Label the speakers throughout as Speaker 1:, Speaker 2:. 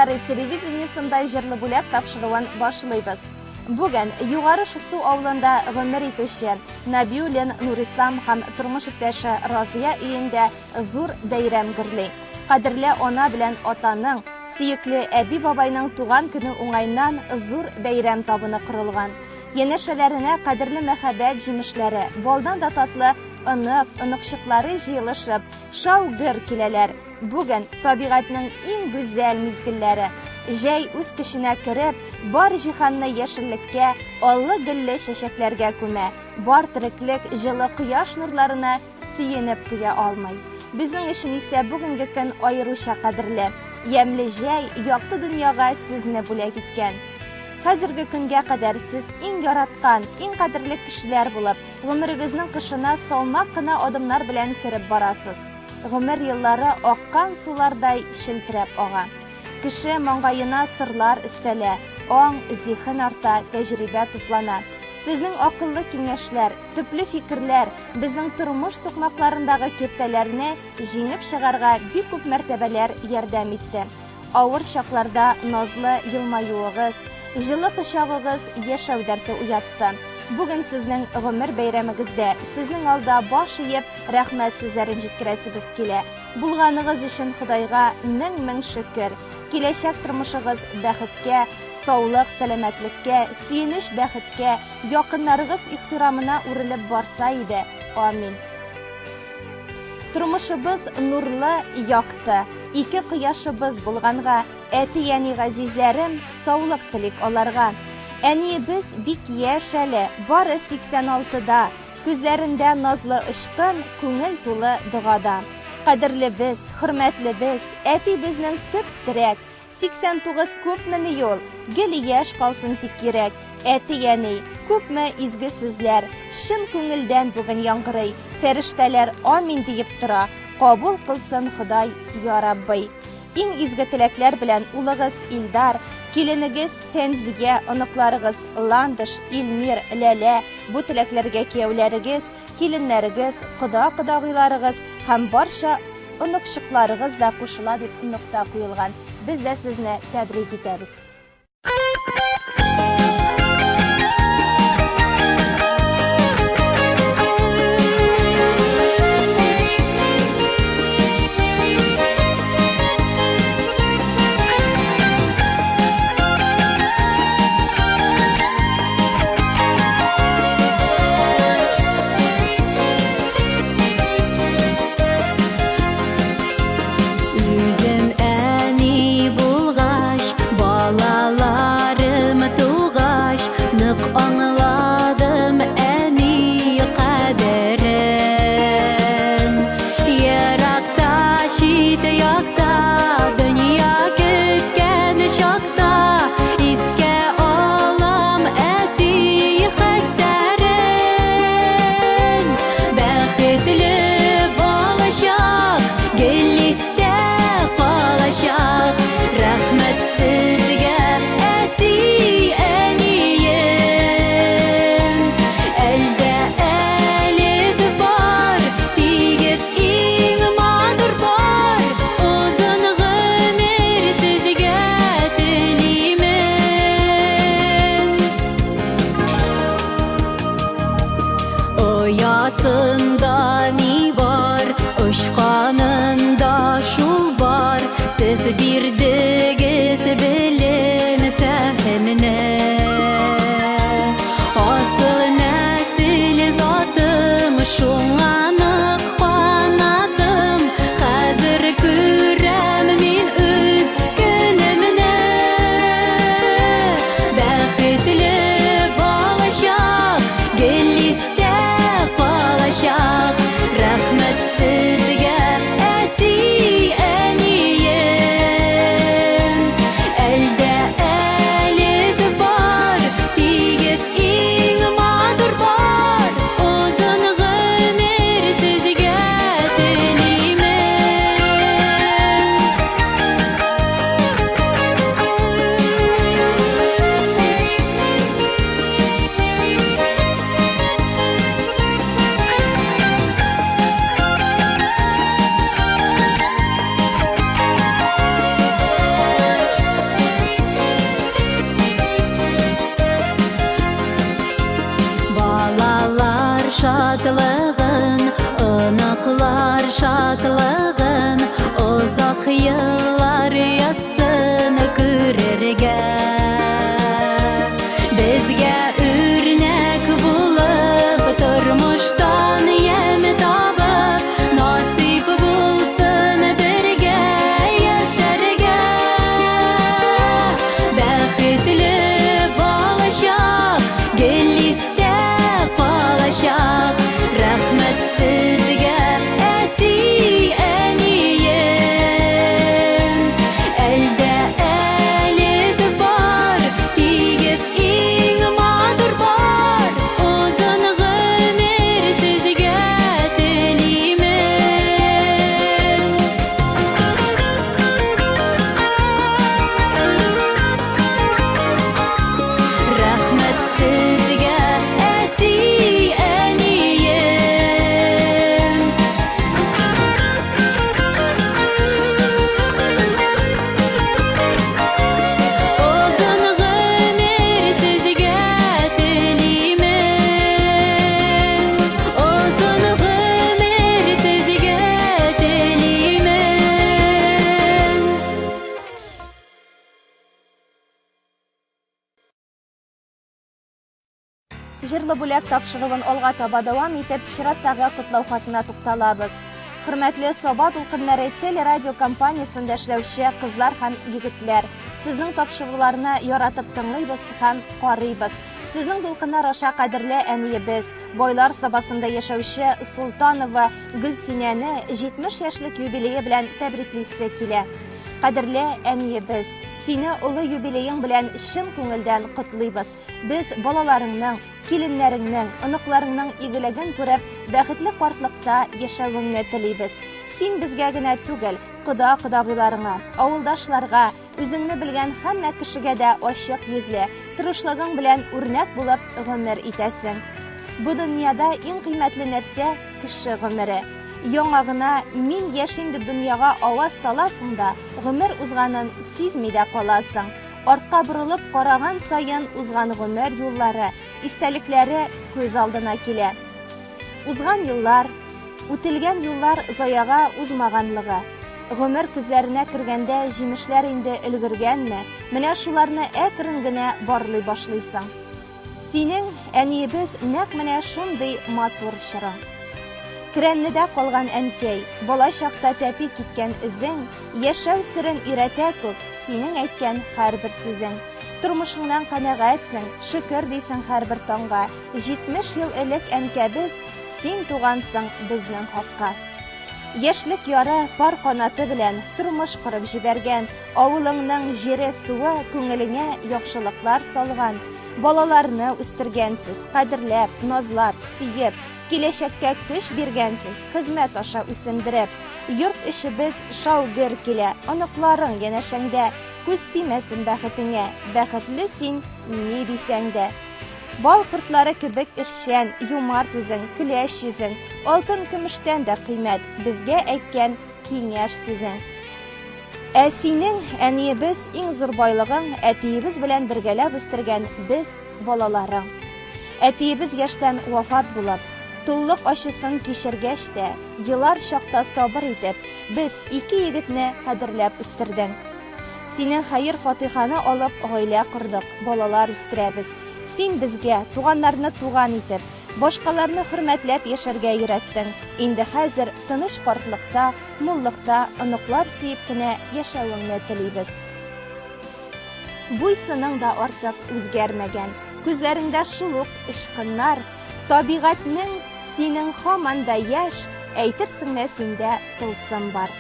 Speaker 1: Сары телевидениесында җырлы бүләк тапшыруын башлыйбыз. Бүген Югары Шыксу авылында гомер итүче Набиуллин Нурислам һәм тормыш иптәше Разия өендә зур бәйрәм гөрли. Кадерле ана белән атаның, сөекле әби бабайның туган көне уңайнан зур бәйрәм табыны корылган. Янәшәләренә кадерле мәхәббәт җимешләре, балдан да татлы ыныкшыклары җыелышып, шау-гөр киләләр. Бүген табигатьнең иң гүзәл мизгелләре. Җәй үз кешенә кереп, бар җиһанны яшеллеккә, аллы-гөлле чәчәкләргә күмә. Бар тереклек җылы кояш нурларына сөенеп туя алмый. Безнең өчен исә бүгенге көн аеруча кадерле. Ямьле җәй якты дөньяга сезне бүләк иткән. Хәзерге көнгә кадәр сез иң яраткан, иң кадерле кешеләр булып, гомерегезнең кышына салмак кына адымнар белән кереп барасыз. Гомер еллары аккан сулардай челтерәп ага. Кеше маңгаена сырлар өстәлә, аң, зиһен арта, тәҗрибә туплана. Сезнең акыллы киңәшләр, төпле фикерләр безнең тормыш сукмакларындагы киртәләрне җиңеп чыгарга бик күп мәртәбәләр ярдәм итте. Авыр чакларда назлы елмаюыгыз, җылы кочагыгыз яшәү дәрте уятты. Бүген сезнең гомер бәйрәмегездә сезнең алда баш иеп рәхмәт сүзләрен җиткерәсебез килә. Булганыгыз өчен Худайга мең шөкер. Киләчәк тормышыгыз бәхеткә, саулык, сәламәтлеккә, сөенеч бәхеткә, якыннарыгыз ихтирамына үрелеп барса иде. Амин. Тормышыбыз нурлы, якты. Ике кояшыбыз булганга, әти-яни газизләрем, саулык телик аларга. Әниебез бик яшь әле, бары 86-да, күзләрендә назлы ышкын, күңел тулы догада. Кадерле без, хөрмәтле без, әти безнең төп терәк. 89 күпме юл, гел яшь калсын тик йөрәк. Әти-яни, күпме изге сүзләр, шын күңелдән бүген яңгырый. Фәрештәләр амин диеп тора, кабул кылсын Ходай, я Рабби. Иң изге теләкләр белән улыгыз Илдар, киленегез Фәнзия, оныкларыгыз Ландыш, Илмир, Ләлә, бу теләкләргә кияүләрегез, киленнәрегез, кода-кодагыйларыгыз һәм барча оныкшыкларыгыз да кушыла дип нокта куелган. Без дә сезне тәбрик итәбез.
Speaker 2: Аңладым әни қадерін, ерақта, шиті яқта, дүния кеткен шақта, еске алам әти хәстерін. Бәхетлі болашақ, гелісте қалашақ, рәхмәт сізге әти Оятында ни бар, ұшқанында шул бар, сіз бирдегіз білім тәхіміне. Асыл нәсіл затым, шуңанық қанатым, хәзір күрәм мин үз күніміне. Бәхетлі болашақ, гелісте қалашақ, рәхмәт сізге әти әнием. şadlığın, ınıqlar şadlığın, uzaq yıllar yazsın күрергә. Безгә үрнәк булып, тормыштан ям табып, насип булсын бергә яшәргә. Бәхетле балачак, гел истә калачак. Рәхмәт сезгә, әти, әнием. Әлдә әлез бар, тигез иң матур бар. Озын гомер сезгә телимен. Рәхмәт сезгә, әти, әнием. Озын гомер сезгә телимен. Озын гомер сезгә телимен.
Speaker 1: Җырлы бүләк тапшыруын алга таба дәвам итеп, чираттагы котлау хатына тукталабыз. Хөрмәтле Саба дулкыннары телерадио компаниясендә эшләүче кызлар һәм егетләр, сезнең тапшыруларны яратып тыңлыйбыз һәм карыйбыз. Сезнең дулкыннар аша кадерле әниебез, Байлар Сабасында яшәүче Султанова Гөлсинәне 70 яшьлек юбилее белән тәбриклисе килә. Кадерле әниебез, сине улы юбилеең белән чын күңелдән котлыйбыз. Без балаларыңның, киленнәреңнең, оныкларыңның игелеген күреп, бәхетле картлыкта яшәвеңне телибез. Син безгә генә түгел, кода-кодагыйларыңа, авылдашларга, үзеңне белгән һәммә кешегә дә ачык йөзле, тырышлыгың белән үрнәк булып гомер итәсең. Бу дөньяда иң кыйммәтле нәрсә кеше гомере. Яңа гына мин яшим дип дөньяга аваз саласың да, гомер узганын сизми дә каласың. Артка борылып караган саен узган гомер юллары, истәлекләре күз алдына килә. Узган еллар, үтелгән юллар заяга узмаганлыгы. Гомер күзләренә кергәндә җимешләр инде өлгергәнме, менә шуларны әкрен генә барлый башлыйсың. Синең әниебез нәкъ менә шундый матур чоры. Крәннедә калган әнкәй, бала чакта тәпи киткән үзең, яшәү сирен өйрәтә күп синең әйткән һәрбер сүзең. Тормышыңнан канәгатьсең, шөкер дисең һәрбер таңга. 70 ел элек әнкәбез, син тугансың безнең хакка. Яшьлек яры пар канаты белән тормыш кырып җибәргән, авылыңның җире суы күңелеңә яхшылыклар салган. Балаларны үстергәнсез, кадерләп, назлап, сөеп, киләчәккә көч биргәнсез, хезмәт аша үсендереп. Йорт эшебез шау-гөр килә, оныкларың янәшәңдә, күз тимәсен бәхетеңә, бәхетле син ни дисәң дә. Бал кортлары кебек эшчән, юмарт үзең, көләч йөзең, алтын көмештән дә кыйммәт, безгә әйткән киңәш сүзең. Ә синең әниебез иң зур байлыгың, әтиебез белән бергәләп үстергән без балаларың. Әтиебез яшьтән вафат булып, туллык ачысын кичергәч тә, еллар чакта сабыр итеп, без ике егетне кадерләп үстердең. Синең хәер-фатиханы алып гаилә курдык, балалар үстерәбез. Син безгә туганнарны туган итеп, башкаларны хөрмәтләп яшәргә өйрәттең. Инде хәзер тыныч картлыкта, муллыкта оныклар сөеп кенә яшәвеңне телибез. Буйсының да артык үзгәрмәгән, күзләреңдә шул ук ышкыннар, табигатьнең синең һаман да яшь, әйтерсең синдә тылсым бар.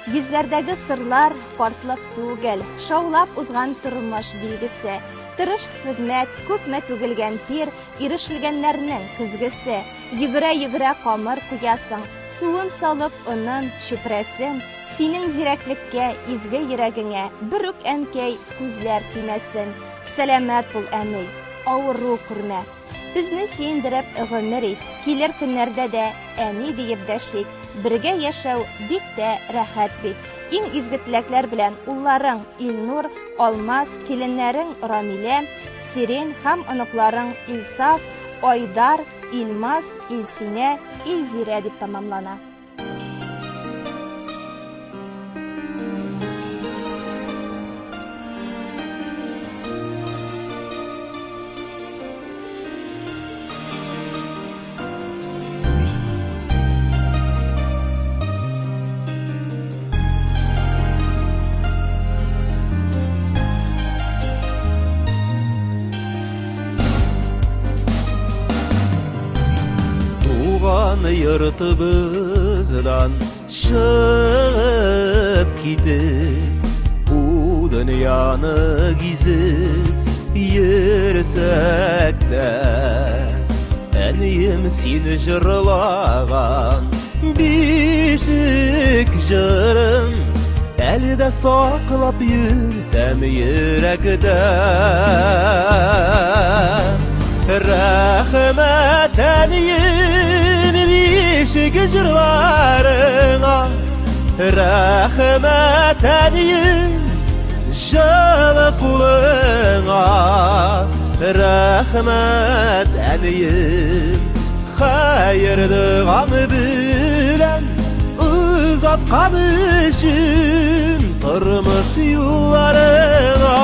Speaker 1: Йөзләрдәге сырлар картлык түгел, шаулап узган тормыш билгесе. Тырыш хезмәт, күпме түгелгән тир, ирешелгәннәрнең көзгесе. Йөгерә-йөгерә камыр куясың, суын салып онын, чүпрәсен. Синең зирәклеккә, изге йөрәгеңә бер үк әнкәй күзләр тимәсен. Сәламәт бул әни, авыру күрмә. Безне сөендереп гомер ит, килер көннәрдә дә әни диеп дәшик. Бергә яшәү бик тә рәхәт бит. Иң изге теләкләр белән улларың Илнур, Алмаз, киленнәрең Рамилә, Сирен һәм оныкларың Илсаф, Айдар, Илмас, Илсинә, Илзирә дип тамамлана.
Speaker 3: Yırtımızdan çıkıp gidip bu dünyanı gizip yürüsek de eniyim seni jırlagan bişik jırım elde saklap yürtem yürekte rahmet eniyim bişik jırlarına rahmet eniyim jala kuluna rahmet eniyim hayırdıgan bilen uzatkan için turmuş yollarına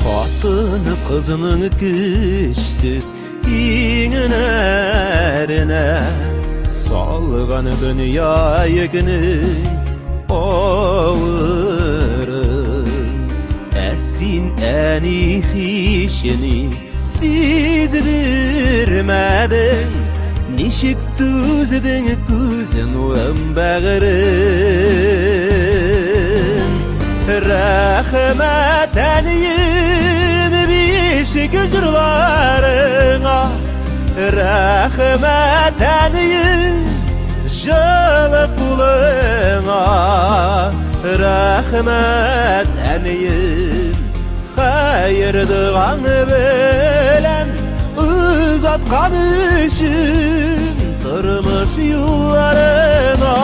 Speaker 3: Hatını kızının kişsiz iğnerine salgan dünya yekini ağırım Esin eni hişini sizdirmedin Nişik düzdün gözün ömbağırın Rahmet eniyim bişik jırlarına rahmet eniyim jala kuluna rahmet eniyim hayırdıgan bilen uzatkan için turmuş yollarına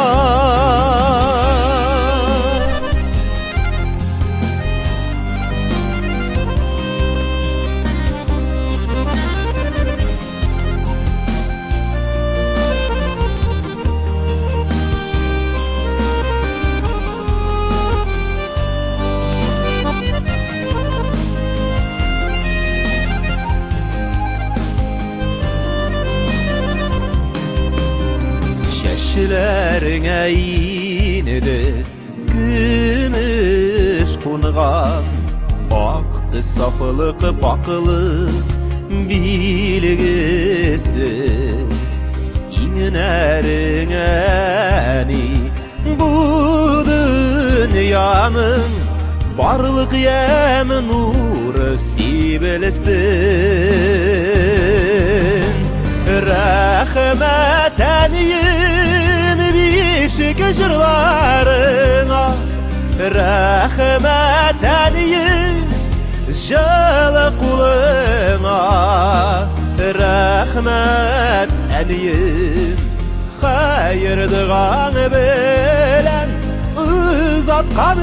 Speaker 3: Şişlerine inedi gümüş kunğan Aktı safılık fakılık bilgisi İğnerine bu dünyanın Barlık yemin nuru sibilsin Rahmet eniyim bişik jırlarına Rahmet eniyim jala kuluna Rahmet eniyim hayırdıgan bilen uzatkan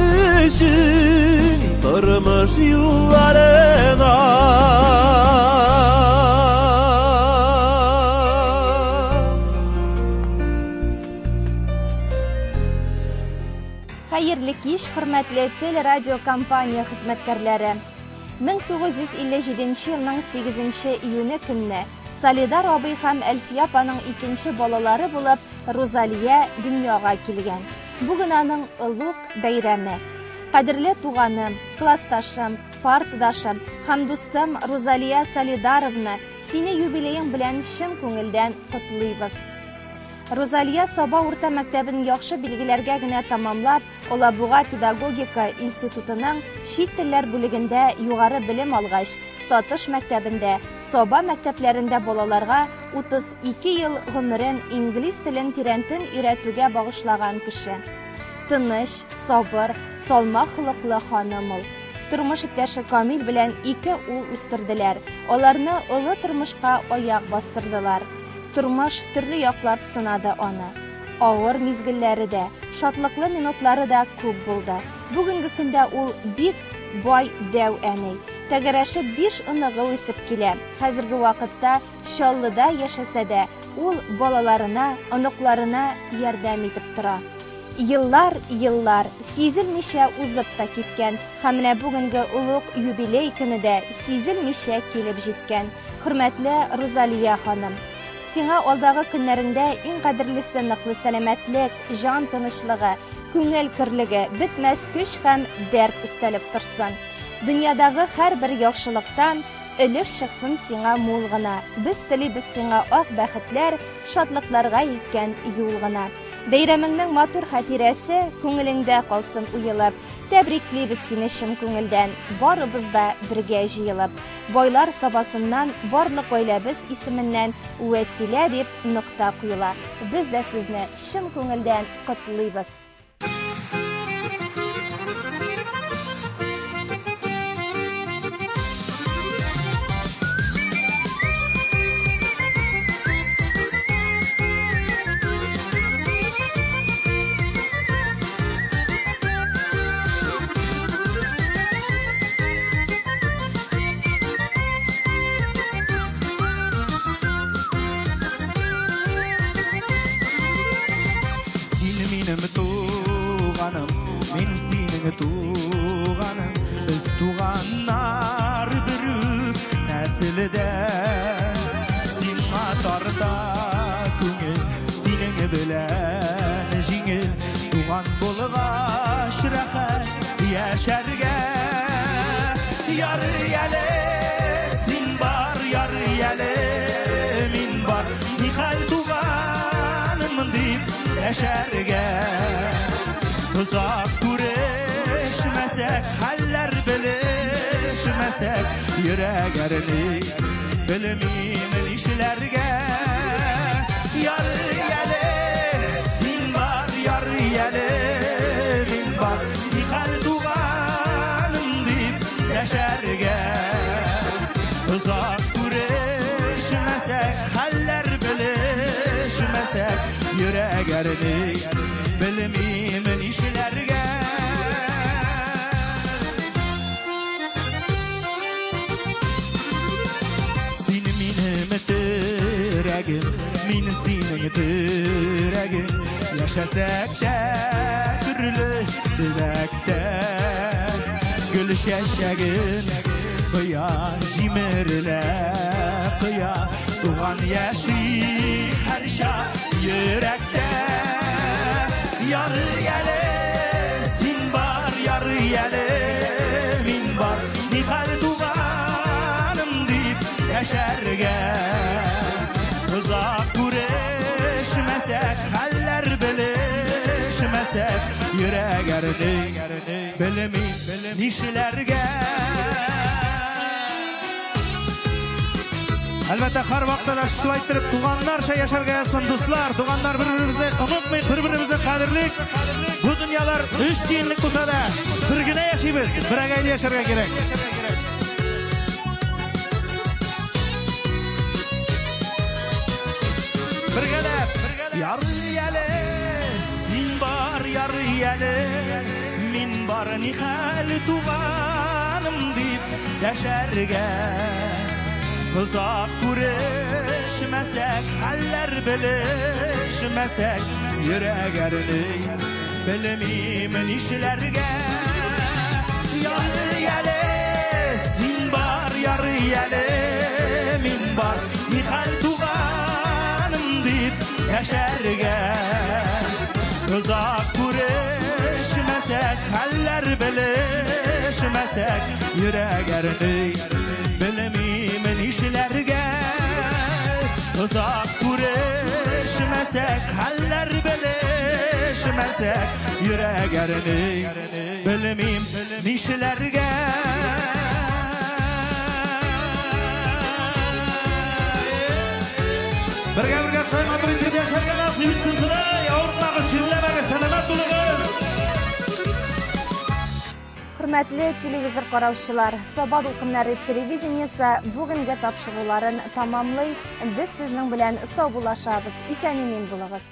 Speaker 3: için turmuş yollarına
Speaker 1: Hayırlı kеш, hürmetli телерадио компания хезмәткәрләре. 1957 елның 8 июне көнне Солидар абый һәм Әлфия апаның икенче балалары булып Розалия дөньяга килгән. Бүген аның олуг бәйрәме. Кадерле туганым, классташым, партдашым һәм дустым Розалия Солидаровна, сине юбилеең белән чын күңелдән котлыйбыз. Розалия Саба урта мәктәбен яхшы билгеләргә генә тамамлап, Алабуга педагогика институтының чит телләр бүлегендә югары белем алгач, Сатыш мәктәбендә, Саба мәктәпләрендә балаларга 32 ел гомерен инглиз телен тирәнтен өйрәтүгә багышлаган кеше. Тыныч, сабыр, салма холыклы ханым ул. Тормыш иптәше Камил белән 2 ул үстерделәр. Аларны олы тормышка аяк бастырдылар. Тормыш төрле яклап сынады аны. Авыр мизгилләре дә, шатлыклы минутлары да күп булды. Бүгенге көндә ул бик бай дәү әни. Тәгәрәшеп 5 оныгы үсеп килә. Хәзерге вакытта Чаллыда яшәсә дә, ул балаларына, оныкларына ярдәм итеп тора. Еллар сизелмичә узып та киткән, һәм менә бүгенге улуг юбилей көне дә сизелмичә килеп җиткән. Хөрмәтле Розалия ханым, сиңа алдагы көннәрендә иң кадерлесе ныклы сәламәтлек, җан тынычлыгы, күңел кирлеге, бетмәс көч һәм дәрт өстәлеп торсын. Дөньядагы һәрбер яхшылыктан өлеш чыксын сиңа мул гына. Без телибез сиңа ак бәхетләр, шатлыкларга иткән юл гына. Бәйрәмеңнең матур хатирәсе күңелеңдә калсын уелып. Тәбриклибез сине чын күңелдән, барыбыз да бергә җыелып. Байлар сабасыннан барлык гаиләбез исеменнән Вәсилә дип нокта куела. Без дә сезне чын күңелдән котлыйбыз.
Speaker 3: Мен синең туганым, без туганнар бер нәселдә. Син матарда күңел, синең белән җиңел, туган булгач рәхәт яшәргә. Ярый әле, син бар, ярый әле, мин бар, ни хәл туганым дип яшәргә. Uzak күрешмәсәк, хәлләр белешмәсәк, йөрәгәрне белмим нишләргә. Ярый әле, син бар, ярый әле, мин бар, ни хәл туганым дип яшәргә. Uzak күрешмәсәк, хәлләр белешмәсәк, йөрәгәрне белмим нишләргә. Син минем терәгем, мин синең терәгем, яшәсәк төрле төбәктә. Гөл чәчәген кыя, җимереләп кыя, туган яши һәр чак йөрәктә. Yarı әле, син бар, ярый әле, мин бар, ни хәл туганым дип яшәргә. Uzak күрешмәсәк, хәлләр белешмәсәк, йөрәгәрне белмим нишләргә. Әлбәттә, һәр вакытта да шулай итеп туганнарча яшәргә язсын, дуслар. Туганнар бер-беребезне онытмый, бер-беребезне кадерлик. Бу дөньялар 3 тиенлек булса да, бер генә яшибез, бергә яшәргә кирәк. Бергәләп, ярый әле, син бар, ярый әле, мин бар, ни хәл туганым дип яшәргә. Uzak күрешмәсәк, хәлләр белешмәсәк, йөрәгәрне белмим нишләргә. Ярый әле, син бар, ярый әле, мин бар, ни хәл туганым дип яшәргә. Uzak күрешмәсәк, хәлләр белешмәсәк, йөрәгәрне белмим нишләргә. Uzak күрешмәсәк, хәлләр белешмәсәк, йөрәгәрне белмим нишләргә. Бергә шайматыр итеп яшәргә насыйп итсен Ходай, авыртмагыз, ширләмәгез, сәламәт булыгыз.
Speaker 1: Хөрмәтле телевизор караучылар, Саба дулкыннары телевидениесе бүгенге тапшыруларын тамамлый. Без сезнең белән саубуллашабыз. Исән-имин булыгыз.